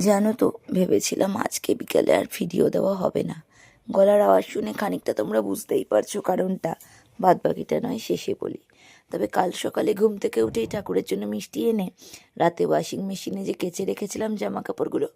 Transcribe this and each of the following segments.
জানো তো, ভেবেছিলাম আজকে বিকালে আর ভিডিও দেওয়া হবে না। গলার আওয়াজ শুনে খানিকটা তোমরা বুঝতেই পারছো কারণটা, বাদ বাকিটা নয় শেষে বলি। তবে কাল সকালে ঘুম থেকে উঠেই ঠাকুরের জন্য মিষ্টি এনে রাতে ওয়াশিং মেশিনে যে কেচে রেখেছিলাম জামা কাপড়গুলো,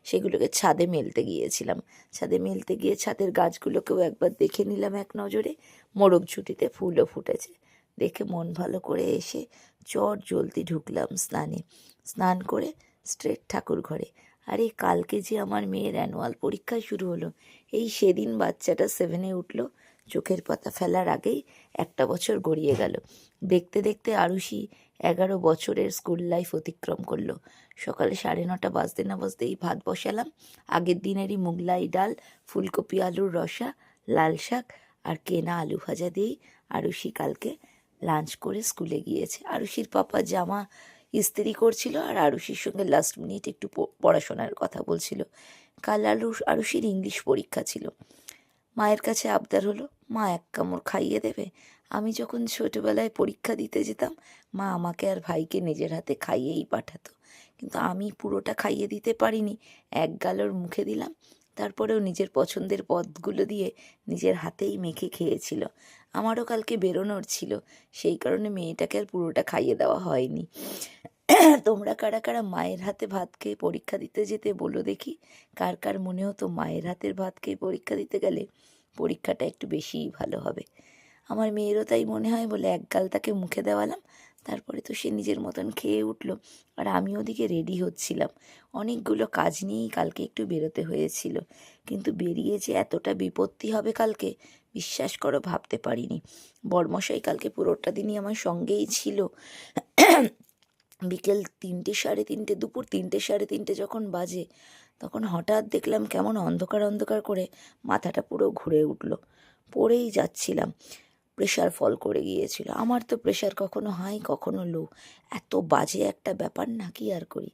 সেগুলোকে ছাদে মেলতে গিয়েছিলাম। ছাদে মেলতে গিয়ে ছাদের গাছগুলোকেও একবার দেখে নিলাম এক নজরে। মোরগ ঝুঁটিতে ফুলও ফুটেছে দেখে মন ভালো করে এসে চট জলদি ঢুকলাম স্নানে। স্নান করে স্ট্রেট ঠাকুর ঘরে। আরে কালকে যে আমার মেয়ের অ্যানুয়াল পরীক্ষা শুরু হলো, এই সেদিন বাচ্চাটা 7-এ উঠলো। চোখের পাতা ফেলার আগেই একটা বছর গড়িয়ে গেল। দেখতে দেখতে আরুষি 11 বছরের স্কুল লাইফ অতিক্রম করলো। সকালে 9:30 বাজতে না বাজতেই ভাত বসালাম। আগের দিনেরই মুগলাই ডাল, ফুলকপি আলুর রসা, লাল শাক আর কেনা আলু ভাজা দিয়েই আরুষি কালকে লাঞ্চ করে স্কুলে গিয়েছে। আরুষির পাপা জামা ইস্ত্রি করছিল আর আরুষির সঙ্গে লাস্ট মিনিট একটু পড়াশোনার কথা বলছিল। কাল আরুষির ইংলিশ পরীক্ষা ছিল। মায়ের কাছে আবদার হলো, মা এক কামড় খাইয়ে দেবে। আমি যখন ছোটোবেলায় পরীক্ষা দিতে যেতাম, মা আমাকে আর ভাইকে নিজের হাতে খাইয়েই পাঠাতো, কিন্তু আমি পুরোটা খাইয়ে দিতে পারিনি। এক গাল ওর মুখে দিলাম, তারপরেও নিজের পছন্দের পদগুলো দিয়ে নিজের হাতেই মেখে খেয়েছিল। আমারও কালকে বেরোনোর ছিল, সেই কারণে মেয়েটাকে আর পুরোটা খাইয়ে দেওয়া হয়নি। তোমরা কারা কারা মায়ের হাতে ভাত খেয়ে পরীক্ষা দিতে যেতে বলো দেখি। কার কার মনে হতো মায়ের হাতের ভাত খেয়ে পরীক্ষা দিতে গেলে পরীক্ষাটা একটু বেশিই ভালো হবে। আমার মেয়েরও তাই মনে হয় বলে এক গাল তাকে মুখে দেওয়ালাম। তারপরে তো সে নিজের মতন খেয়ে উঠলো, আর আমি ওদিকে রেডি হচ্ছিলাম। অনেকগুলো কাজ নিয়েই কালকে একটু বেরোতে হয়েছিল, কিন্তু বেরিয়ে যে এতটা বিপত্তি হবে কালকে, বিশ্বাস করো ভাবতে পারিনি। বরমশাই কালকে পুরোটা দিনই আমার সঙ্গেই ছিল। বিকেল 3টে, 3:30, দুপুর 3টে, 3:30 যখন বাজে, তখন হঠাৎ দেখলাম কেমন অন্ধকার অন্ধকার করে মাথাটা পুরো ঘুরে উঠলো। পড়েই যাচ্ছিলাম। প্রেশার ফল করে গিয়েছিল। আমার তো প্রেশার কখনো হাই কখনো লো, এত বাজে একটা ব্যাপার না, কি আর করি।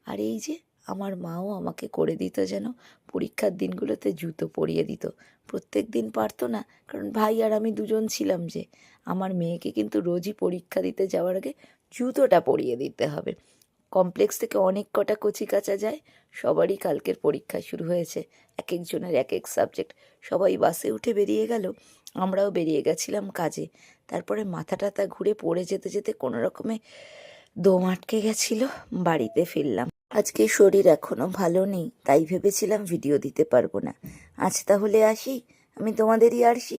আর এই যে আমার মাও আমাকে করে দিত যেন পরীক্ষার দিনগুলোতে জুতো পরিয়ে দিত। প্রত্যেক দিন পারতো না, কারণ ভাই আর আমি দুজন ছিলাম যে। আমার মেয়েকে কিন্তু রোজই পরীক্ষা দিতে যাওয়ার আগে জুতোটা পরিয়ে দিতে হবে। কমপ্লেক্স থেকে অনেক কটা কচি কাচা যায়, সবারই কালকের পরীক্ষা শুরু হয়েছে। এক একজনের এক এক সাবজেক্ট। সবাই বাসে উঠে বেরিয়ে গেল, আমরাও বেরিয়ে গেছিলাম কাজে। তারপরে মাথা টাথা ঘুরে পড়ে যেতে যেতে কোনো রকমে দম আটকে গেছিল, বাড়িতে ফিরলাম। আজকে শরীর এখনো ভালো নেই, তাই ভেবেছিলাম ভিডিও দিতে পারবো না। আজ তাহলে আসি, আমি তোমাদেরই আরশি।